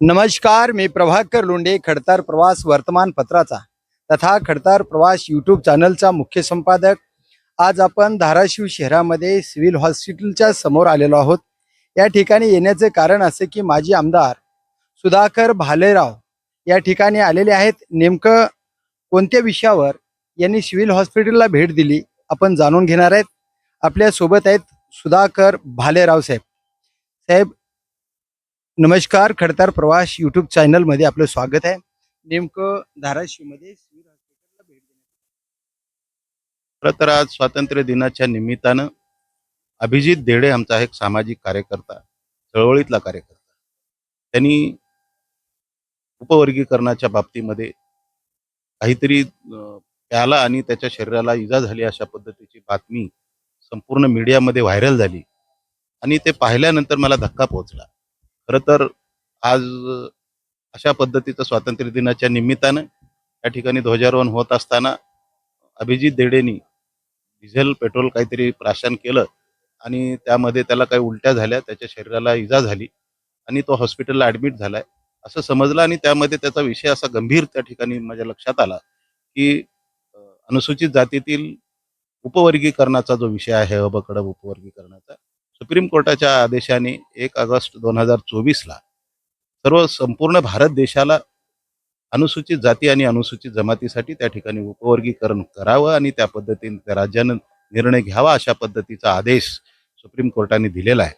नमस्कार, मी प्रभाकर लोंढे, खडतार प्रवास वर्तमानपत्राचा तथा खडतार प्रवास यूट्यूब चॅनलचा मुख्य संपादक. आज आपण धाराशिव शहरामध्ये सिव्हिल हॉस्पिटलच्या समोर आलेलो आहोत. या ठिकाणी येण्याचे कारण असे की माजी आमदार सुधाकर भालेराव या ठिकाणी आलेले आहेत. नेमकं कोणत्या विषयावर यांनी सिव्हिल हॉस्पिटलला भेट दिली आपण जाणून घेणार आहेत. आपल्या सोबत आहेत सुधाकर भालेराव साहेब. साहेब नमस्कार, खडतार प्रवास यूट्यूब चॅनलमध्ये आपलं स्वागत आहे. नेमकं धाराशिवमध्ये सिव्हिल हॉस्पिटलला भेट देण्यात. खरं तर आज स्वातंत्र्य दिनाच्या निमित्तानं अभिजित देडे आमचा एक सामाजिक कार्यकर्ता, चळवळीतला कार्यकर्ता, त्यांनी उपवर्गीकरणाच्या बाबतीमध्ये काहीतरी प्याला आणि त्याच्या शरीराला इजा झाली अशा पद्धतीची बातमी संपूर्ण मीडियामध्ये व्हायरल झाली आणि ते पाहिल्यानंतर मला धक्का पोहोचला. खरं तर आज अशा पद्धतीचं स्वातंत्र्य दिनाच्या निमित्तानं या ठिकाणी ध्वजारोहण होत असताना अभिजित देडेंनी डिझेल पेट्रोल काहीतरी प्राशन केलं आणि त्यामध्ये त्याला काही उलट्या झाल्या, त्याच्या शरीराला इजा झाली आणि तो हॉस्पिटलला ॲडमिट झालाय असं समजलं. आणि त्यामध्ये त्याचा विषय असा गंभीर त्या ठिकाणी माझ्या लक्षात आला की अनुसूचित जातीतील उपवर्गीकरणाचा जो विषय आहे, अबकडब उपवर्गीकरणाचा, सुप्रीम कोर्टाच्या आदेशाने 1 ऑगस्ट 2024ला संपूर्ण भारत देशाला अनुसूचित जाती आणि अनुसूचित जमातीसाठी त्या ठिकाणी उपवर्गीकरण करावं आणि त्या पद्धतीने त्या राज्यानं निर्णय घ्यावा अशा पद्धतीचा आदेश सुप्रीम कोर्टाने दिलेला आहे.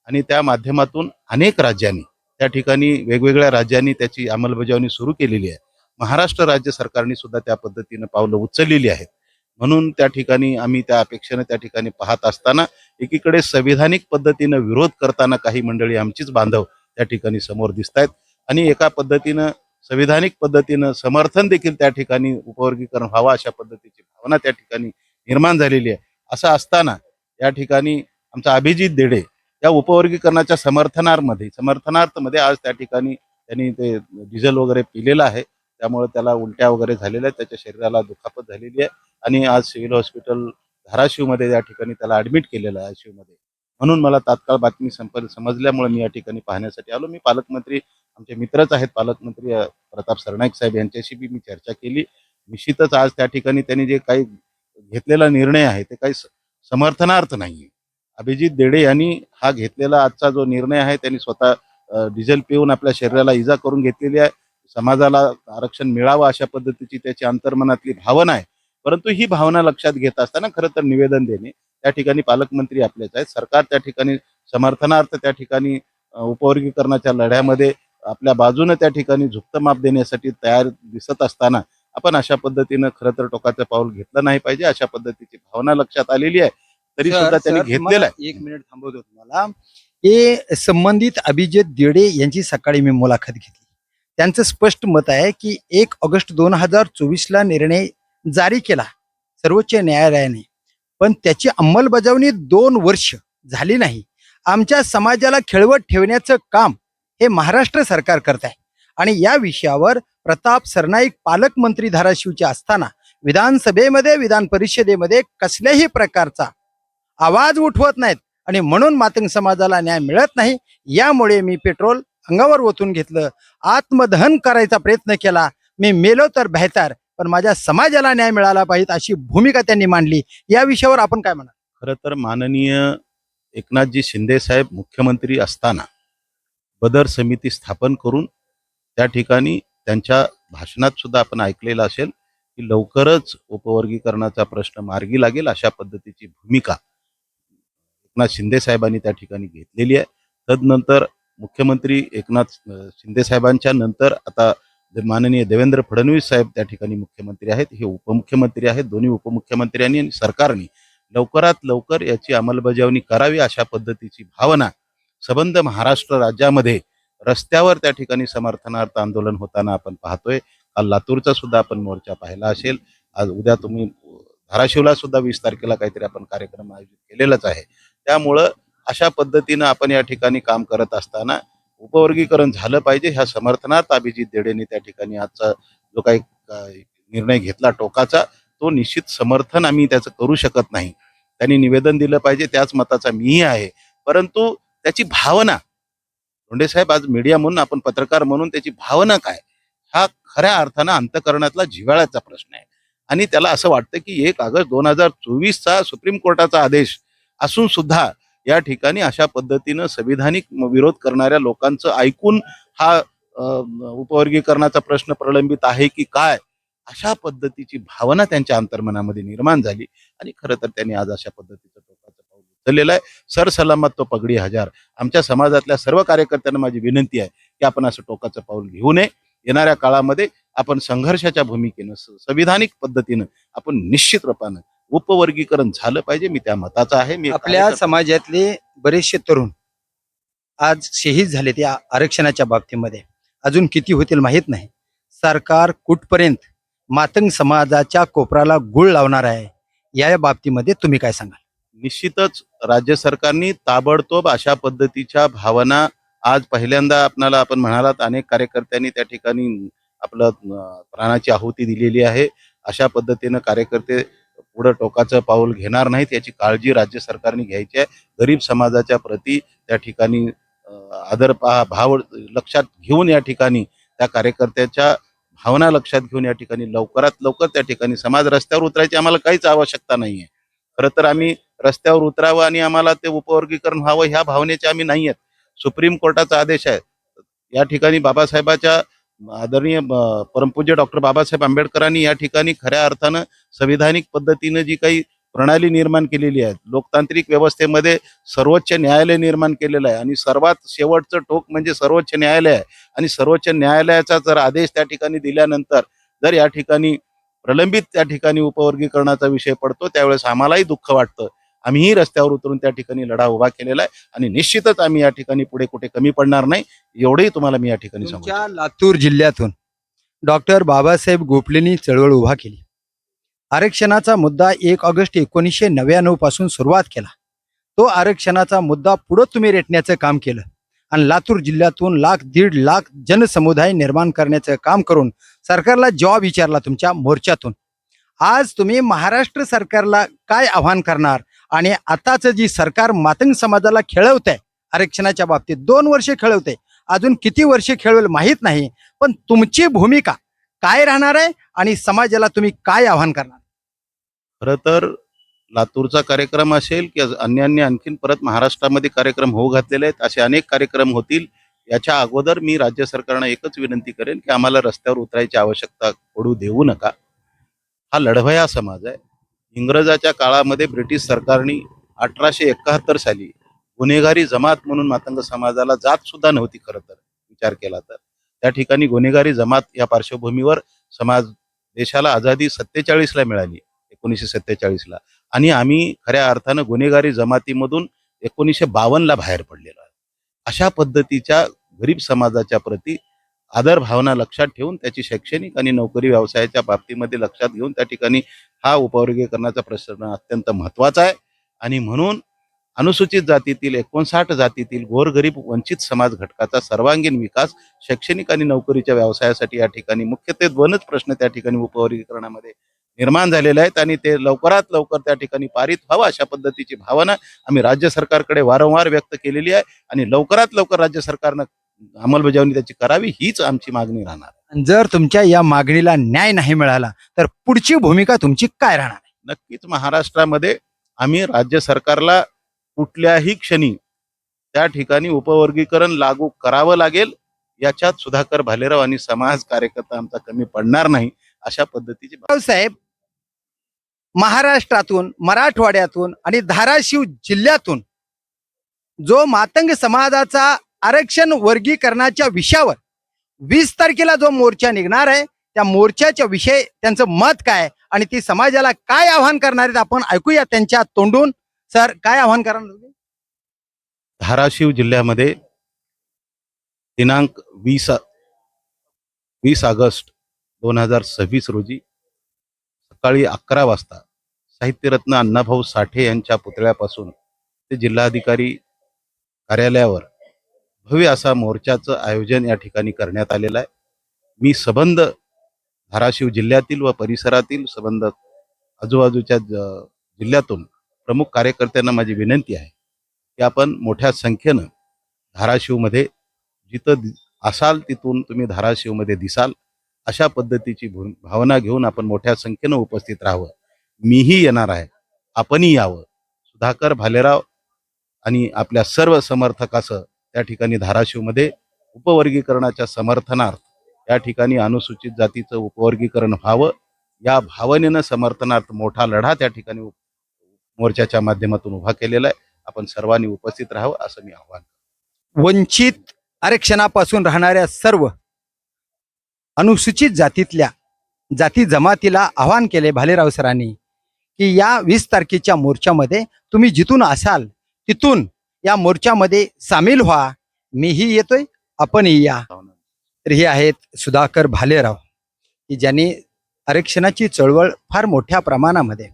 आणि त्या माध्यमातून अनेक राज्यांनी त्या ठिकाणी वेगवेगळ्या राज्यांनी त्याची अंमलबजावणी सुरू केलेली आहे. महाराष्ट्र राज्य सरकारने सुद्धा त्या पद्धतीनं पावलं उचललेली आहेत. म्हणून त्या ठिकाणी आम्ही त्या अपेक्षेनं त्या ठिकाणी पाहत असताना एकीकडे संविधानिक पद्धतीनं विरोध करताना काही मंडळी आमचीच बांधव त्या ठिकाणी समोर दिसत आहेत आणि एका पद्धतीनं संविधानिक पद्धतीनं समर्थन देखील त्या ठिकाणी उपवर्गीकरण व्हावं अशा पद्धतीची भावना त्या ठिकाणी निर्माण झालेली आहे. असं असताना या ठिकाणी आमचा अभिजित देडे या उपवर्गीकरणाच्या समर्थनार्थमध्ये आज त्या ठिकाणी त्यांनी ते डिझेल वगैरे पिलेलं आहे. त्यामुळे त्याला उलट्या वगैरे झालेल्या आहेत, त्याच्या शरीराला दुखापत झालेली आहे आणि आज सिव्हिल हॉस्पिटल धाराशिवमध्ये या ठिकाणी त्याला ॲडमिट केलेलं आहे आयसीयूमध्ये. म्हणून मला तात्काळ बातमी समजल्यामुळे मी या ठिकाणी पाहण्यासाठी आलो. मी पालकमंत्री, आमचे मित्रच आहेत पालकमंत्री प्रताप सरनाईक साहेब, यांच्याशी बी मी चर्चा केली. निश्चितच आज त्या ठिकाणी त्यांनी जे काही घेतलेला निर्णय आहे ते काही समर्थनार्थ नाही आहे. अभिजित देडे यांनी हा घेतलेला आजचा जो निर्णय आहे, त्यांनी स्वतः डिझेल पिऊन आपल्या शरीराला इजा करून घेतलेली आहे. समाजाला आरक्षण मिळावं अशा पद्धतीची त्याची अंतर्मनातली भावना आहे. परंतु ही भावना लक्षात घेत असताना खरं तर निवेदन देणे, त्या ठिकाणी पालकमंत्री आपलेच आहेत, सरकार त्या ठिकाणी समर्थनार्थ त्या ठिकाणी उपवर्गीकरणाच्या लढ्यामध्ये आपल्या बाजूने त्या ठिकाणी झुकतं माप देण्यासाठी तयार दिसत असताना आपण अशा पद्धतीनं खरं तर टोकाचं पाऊल घेतलं नाही पाहिजे. अशा पद्धतीची भावना लक्षात आलेली आहे, तरी सुद्धा त्यांनी घेतलेलं आहे. 1 मिनिट थांबवतो तुम्हाला. हे संबंधित अभिजित देडे यांची सकाळी मी मुलाखत घेतली. त्यांचं स्पष्ट मत आहे की 1 ऑगस्ट 2024ला निर्णय जारी केला सर्वोच्च न्यायालयाने, पण त्याची अंमलबजावणी 2 वर्ष झाली नाही. आमच्या समाजाला खेळवत ठेवण्याचं काम हे महाराष्ट्र सरकार करत आहे आणि या विषयावर प्रताप सरनाईक पालकमंत्री धाराशिवचे असताना विधानसभेमध्ये, विधान परिषदेमध्ये कसल्याही प्रकारचा आवाज उठवत नाहीत आणि म्हणून मातंग समाजाला न्याय मिळत नाही. यामुळे मी पेट्रोल अंगावर ओतून घेतलं, आत्मदहन करायचा प्रयत्न केला. मी मेलो तर बेहतर, पण माझ्या समाजाला न्याय मिळाला पाहिजे अशी भूमिका त्यांनी मांडली. या विषयावर आपण काय म्हणा? खरं तर माननीय एकनाथजी शिंदे साहेब मुख्यमंत्री असताना बदर समिती स्थापन करून त्या ठिकाणी त्यांच्या भाषणात सुद्धा आपण ऐकलेलं असेल की लवकरच उपवर्गीकरणाचा प्रश्न मार्गी लागेल अशा पद्धतीची भूमिका एकनाथ शिंदे साहेबांनी त्या ठिकाणी घेतलेली आहे. तदनंतर मुख्यमंत्री एकनाथ शिंदे साहेबांच्या नंतर आता माननीय देवेंद्र फडणवीस साहेब त्या ठिकाणी मुख्यमंत्री आहेत, हे उपमुख्यमंत्री आहेत. दोन्ही उपमुख्यमंत्र्यांनी आणि सरकारने लवकरात लवकर याची अंमलबजावणी करावी अशा पद्धतीची भावना सबंध महाराष्ट्र राज्यामध्ये रस्त्यावर त्या ठिकाणी समर्थनार्थ आंदोलन होताना आपण पाहतोय. काल लातूरचा सुद्धा आपण मोर्चा पाहिला असेल. आज उद्या तुम्ही धाराशिवला सुद्धा 20 तारखेला काहीतरी आपण कार्यक्रम आयोजित केलेलाच आहे. त्यामुळं अशा पद्धतीनं आपण या ठिकाणी काम करत असताना उपवर्गीकरण झालं पाहिजे ह्या समर्थनार्थ अभिजित देडेंनी त्या ठिकाणी आजचा जो काही निर्णय घेतला टोकाचा, तो निश्चित समर्थन आम्ही त्याचं करू शकत नाही. त्यांनी निवेदन दिलं पाहिजे, त्याच मताचा मीही आहे. परंतु त्याची भावना लोंढे साहेब, आज मीडिया म्हणून, आपण पत्रकार म्हणून त्याची भावना काय, हा खऱ्या अर्थानं अंतकरणातला जिव्हाळ्याचा प्रश्न आहे. आणि त्याला असं वाटतं की 1 ऑगस्ट 2024चा सुप्रीम कोर्टाचा आदेश असून सुद्धा या ठिकाणी अशा पद्धतीनं संविधानिक विरोध करणाऱ्या लोकांचं ऐकून हा उपवर्गीकरणाचा प्रश्न प्रलंबित आहे की काय, अशा पद्धतीची भावना त्यांच्या अंतर्मनामध्ये निर्माण झाली. आणि खरं तर त्यांनी आज अशा पद्धतीचं टोकाचं पाऊल उचललेलं आहे. सरसलामत तो पगडी हजार. आमच्या समाजातल्या सर्व कार्यकर्त्यांना माझी विनंती आहे की आपण असं टोकाचं पाऊल घेऊ नये. येणाऱ्या काळामध्ये आपण संघर्षाच्या भूमिकेनं, संविधानिक पद्धतीनं आपण निश्चित रूपानं उपवर्गीकरण झालं पाहिजे. मी त्या मताचा आहे. मी आपल्या समाजातले बरेचसे तरुण आज शहीद झाले त्या आरक्षणाच्या बाबतीमध्ये. अजून किती होतील माहीत नाही. सरकार कुठपर्यंत मातंग समाजाच्या कोपराला गुळ लावणार आहे, या बाबतीमध्ये तुम्ही काय सांगाल? निश्चितच राज्य सरकारने ताबडतोब अशा पद्धतीच्या भावना, आज पहिल्यांदा आपणाला, आपण म्हणालात, अनेक कार्यकर्त्यांनी त्या ठिकाणी आपलं प्राणाची आहुती दिलेली आहे. अशा पद्धतीनं कार्यकर्ते पुढं टोकाचं पाऊल घेणार नाहीत याची काळजी राज्य सरकारने घ्यायची आहे. गरीब समाजाच्या प्रती त्या ठिकाणी आदर भाव लक्षात घेऊन या ठिकाणी त्या कार्यकर्त्याच्या भावना लक्षात घेऊन या ठिकाणी लवकरात लवकर त्या ठिकाणी समाज रस्त्यावर उतरायची आम्हाला काहीच आवश्यकता नाहीये. खरं तर आम्ही रस्त्यावर उतरावं आणि आम्हाला ते उपवर्गीकरण व्हावं ह्या भावनेचे आम्ही नाही आहेत. सुप्रीम कोर्टाचा आदेश आहे. या ठिकाणी बाबासाहेबाच्या आदरणीय परमपूज्य डॉक्टर बाबासाहेब आंबेडकरांनी या ठिकाणी खऱ्या अर्थानं संविधानिक पद्धतीनं जी काही प्रणाली निर्माण केलेली आहे, लोकतांत्रिक व्यवस्थेमध्ये सर्वोच्च न्यायालय निर्माण केलेलं आहे आणि सर्वात शेवटचं टोक म्हणजे सर्वोच्च न्यायालय आहे. आणि सर्वोच्च न्यायालयाचा जर आदेश त्या ठिकाणी दिल्यानंतर जर या ठिकाणी प्रलंबित त्या ठिकाणी उपवर्गीकरणाचा विषय पडतो, त्यावेळेस आम्हालाही दुःख वाटतं. आम्हीही रस्त्यावर उतरून त्या ठिकाणी लढा उभा केलेला आहे आणि निश्चितच आम्ही या ठिकाणी पुढे कुठे कमी पडणार नाही, एवढंही तुम्हाला मी या ठिकाणी सांगू तुमच्या लातूर जिल्ह्यातून डॉक्टर बाबासाहेब गोपलेंनी चळवळ उभा केली. आरक्षणाचा मुद्दा 1 ऑगस्ट 1999 पासून सुरुवात केला. तो आरक्षणाचा मुद्दा पुढे तुम्ही रेटण्याचं काम केलं आणि लातूर जिल्ह्यातून 1,00,000-1,50,000 जनसमुदाय निर्माण करण्याचं काम करून सरकारला जॉब विचारला तुमच्या मोर्चातून. आज तुम्ही महाराष्ट्र सरकारला काय आव्हान करणार? आणि आताचं जी सरकार मातंग समाजाला खेळवत आहे आरक्षणाच्या बाबतीत, 2 वर्षे खेळवते, अजून किती वर्षे खेळवेल माहीत नाही, पण तुमची भूमिका काय राहणार आहे आणि समाजाला तुम्ही काय आव्हान करणार? खरं तर लातूरचा कार्यक्रम असेल की अन्य आणखीन परत महाराष्ट्रामध्ये कार्यक्रम होऊ घातलेले आहेत, असे अनेक कार्यक्रम होतील. याच्या अगोदर मी राज्य सरकारनं एकच विनंती करेन की आम्हाला रस्त्यावर उतरायची आवश्यकता पडू देऊ नका. हा लढवया समाज आहे. इंग्रजाच्या काळामध्ये ब्रिटिश सरकारने 1871 साली गुन्हेगारी जमात म्हणून मातंग समाजाला जात सुद्धा नव्हती. खरं तर विचार केला तर त्या ठिकाणी गुन्हेगारी जमात या पार्श्वभूमीवर समाज, देशाला आझादी 47ला मिळाली, 1947ला, आणि आम्ही खऱ्या अर्थानं गुन्हेगारी जमातीमधून 1952ला बाहेर पडलेलो आहे. अशा पद्धतीच्या गरीब समाजाच्या प्रती आदर भावना लक्षात ठेवून त्याची शैक्षणिक आणि नोकरी व्यवसायाच्या बाबतीमध्ये लक्षात घेऊन त्या ठिकाणी हा उपवर्गीकरणाचा प्रश्न अत्यंत महत्त्वाचा आहे. आणि म्हणून अनुसूचित जातीतील 59 जातीतील गोरगरीब वंचित समाज घटकाचा सर्वांगीण विकास, शैक्षणिक आणि नोकरीच्या व्यवसायासाठी या ठिकाणी मुख्यत्वे 2च प्रश्न त्या ठिकाणी उपवर्गीकरणामध्ये निर्माण झालेले आहेत आणि ते लवकरात लवकर त्या ठिकाणी पारित व्हावं अशा पद्धतीची भावना आम्ही राज्य सरकारकडे वारंवार व्यक्त केलेली आहे आणि लवकरात लवकर राज्य सरकारनं अंमलबजावणी त्याची करावी, हीच आमची मागणी राहणार. आणि जर तुमच्या या मागणीला न्याय नाही मिळाला तर पुढची भूमिका तुमची काय राहणार आहे? नक्कीच महाराष्ट्रामध्ये आम्ही राज्य सरकारला कुठल्याही क्षणी त्या ठिकाणी उपवर्गीकरण लागू करावं लागेल, याच्यात सुधाकर भालेराव आणि समाज कार्यकर्ता आमचा कमी पडणार नाही, अशा पद्धतीची. साहेब, महाराष्ट्रातून, मराठवाड्यातून आणि धाराशिव जिल्ह्यातून जो मातंग समाजाचा आरक्षण वर्गीकरणाच्या विषयावर 20 तारखेला जो मोर्चा निघणार आहे, त्या मोर्चाच्या विषयी त्यांचं मत काय आणि ती समाजाला काय आव्हान करणार आहेत आपण ऐकूया त्यांच्या तोंडून. सर, काय आव्हान करणार? धाराशिव जिल्ह्यामध्ये दिनांक 20 ऑगस्ट 2026 रोजी सकाळी 11 वाजता साहित्यरत्न अण्णाभाऊ साठे यांच्या पुतळ्यापासून ते जिल्हाधिकारी कार्यालयावर भव्य असा मोर्चाचं आयोजन या ठिकाणी करण्यात आलेलं आहे. मी सबंध धाराशिव जिल्ह्यातील व परिसरातील सबंध आजूबाजूच्या जिल्ह्यातून प्रमुख कार्यकर्त्यांना माझी विनंती आहे की आपण मोठ्या संख्येनं धाराशिवमध्ये जिथं असाल तिथून तुम्ही धाराशिवमध्ये दिसाल अशा पद्धतीची भावना घेऊन आपण मोठ्या संख्येनं उपस्थित राहावं. मीही येणार आहे, आपणही यावं. सुधाकर भालेराव आणि आपल्या सर्व समर्थकासह त्या ठिकाणी धाराशिवमध्ये उपवर्गीकरणाच्या समर्थनार्थ या ठिकाणी अनुसूचित जातीचं उपवर्गीकरण व्हावं या भावनेनं समर्थनार्थ मोठा लढा त्या ठिकाणी मोर्चाच्या माध्यमातून उभा केलेला आहे. आपण सर्वांनी उपस्थित राहावं असं मी आवाहन करतो. वंचित आरक्षणापासून राहणाऱ्या सर्व अनुसूचित जातीतल्या जाती जमातीला आवाहन केले भालेराव सरांनी की या 20 तारखेच्या मोर्चामध्ये तुम्ही जिथून असाल तिथून या मोर्चामध्ये सामील व्हा. मीही येतोय, आपणही या. तर हे आहेत सुधाकर भालेराव की ज्यांनी आरक्षणाची चळवळ फार मोठ्या प्रमाणामध्ये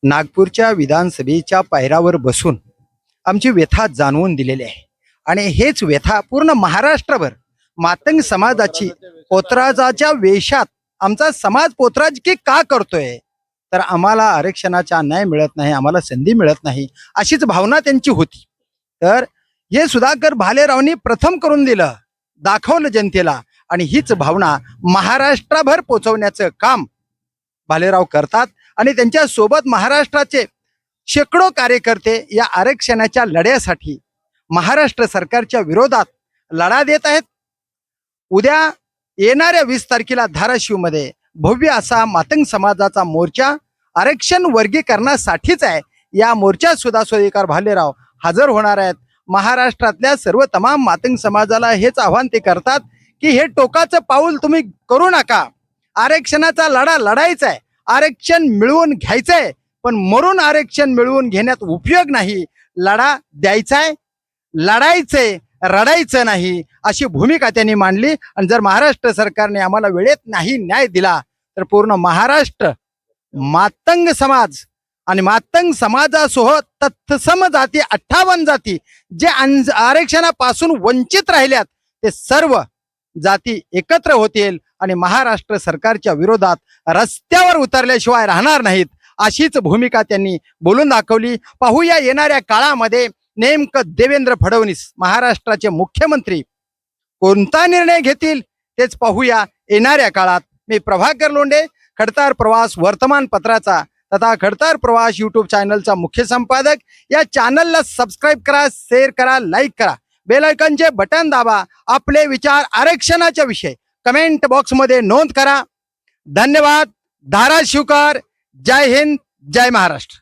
नागपूरच्या विधानसभेच्या पायऱ्यावर बसून आमची व्यथा जाणवून दिलेली आहे. आणि हेच व्यथा पूर्ण महाराष्ट्रभर मातंग समाजाची पोतराजाच्या वेशात आमचा समाज पोतराजकी का करतोय, तर आम्हाला आरक्षणाचा न्याय मिळत नाही, आम्हाला संधी मिळत नाही, अशीच भावना त्यांची होती. तर हे सुधाकर भालेरावनी प्रथम करून दिलं, दाखवलं जनतेला. आणि हीच भावना महाराष्ट्रभर पोचवण्याचं काम भालेराव करतात. आणि त्यांच्या सोबत महाराष्ट्राचे शेकडो कार्यकर्ते या आरक्षणाच्या लढ्यासाठी महाराष्ट्र सरकारच्या विरोधात लढा देत आहेत. उद्या येणाऱ्या 20 तारखेला धाराशिवमध्ये भव्य असा मातंग समाजाचा मोर्चा आरक्षण वर्गीकरणासाठीच आहे. या मोर्चात सुद्धा सुधाकर भालेराव हजर होणार आहेत. महाराष्ट्रातल्या सर्व तमाम मातंग समाजाला हेच आव्हान ते करतात की हे टोकाचं पाऊल तुम्ही करू नका. आरक्षणाचा लढा लढायचा आहे, आरक्षण मिळवून घ्यायचंय, पण मरून आरक्षण मिळवून घेण्यात उपयोग नाही. लढा द्यायचाय, लढायचंय, रडायचं नाही, अशी भूमिका त्यांनी मांडली. आणि जर महाराष्ट्र सरकारने आम्हाला वेळेत नाही न्याय दिला तर पूर्ण महाराष्ट्र मातंग समाज आणि मातंग समाजासह तत्सम जाती 58 जाती जे आरक्षणापासून वंचित राहिल्यात ते सर्व जाती एकत्र होतील आणि महाराष्ट्र सरकारच्या विरोधात रस्त्यावर उतरल्याशिवाय राहणार नाहीत, अशीच भूमिका त्यांनी बोलून दाखवली. पाहूया येणाऱ्या काळामध्ये नेमकं देवेंद्र फडणवीस महाराष्ट्राचे मुख्यमंत्री कोणता निर्णय घेतील तेच पाहूया येणाऱ्या काळात. मी प्रभाकर लोंढे, खडतार प्रवास वर्तमानपत्राचा तथा खडतार प्रवास यूट्यूब चॅनलचा मुख्य संपादक. या चॅनलला सबस्क्राईब करा, शेअर करा, लाईक करा, बेल आयकॉनचे बटन दाबा. आपले विचार आरक्षणाच्या विषयी कमेंट बॉक्समध्ये नोंद करा. धन्यवाद. धाराशिवकर. जय हिंद, जय महाराष्ट्र.